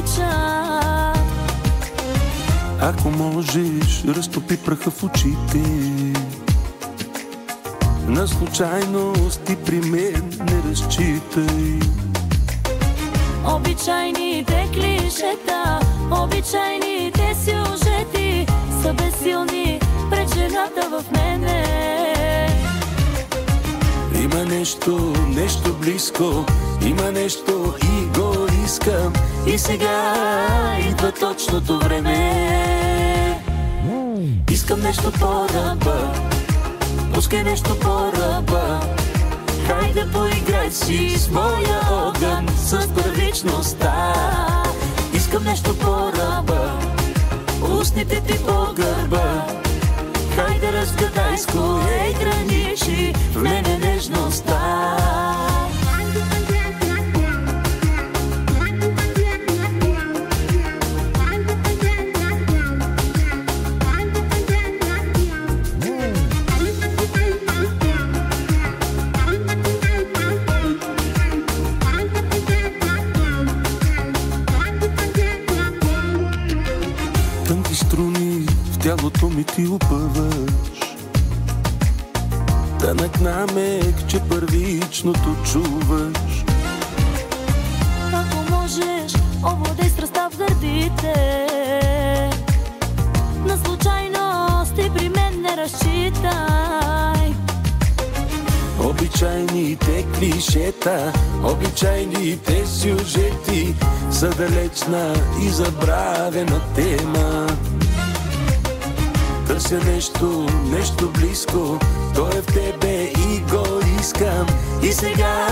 обичам. Ако можеш, разтопи праха в очите. На случайности при мен не разчитай. Обичайните клишета, обичайните сюжети са безсилни пред жената в мене. Има нещо близко, има нещо и го искам. И сега идва точното време. Искам нещо по-ръба, пускай нещо по-ръба. Хайде поиграй си с моя огън, с първичността. Искам нещо по-ръба, устните ти по гърба. Хайде разгадай с кое граничи в мене нежността. Тънки струни в тялото ми ти опъваш. Тънък намек, че първичното чуваш. Ако можеш, овладей страстта в гърдите. На случайности при мен не разчитай. Обичайните клишета, обичайните сюжети са далечна и забравена тема. Търся нещо близко, то е в тебе и го искам. И сега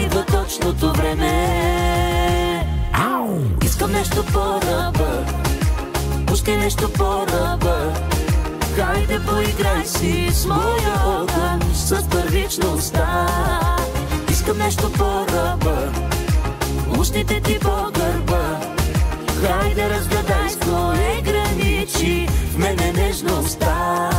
идва точното време. Искам нещо по-ръба, пускай нещо по-ръба. Хайде поиграй си с моя огън, с първичността. Искам нещо по-ръба, устните ти по гърба. Хайде разгадай с кое граничи в мене нежността.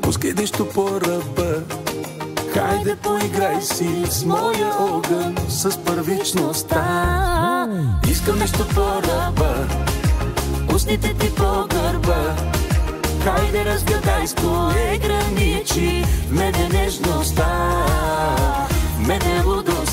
Пускай нещо по-ръба. Хайде поиграй си с моя огън, с първичността. Искам нещо по-ръба, устните ти по гърба. Хайде разгадай с кое граничи в мене нежността, в мене лудост.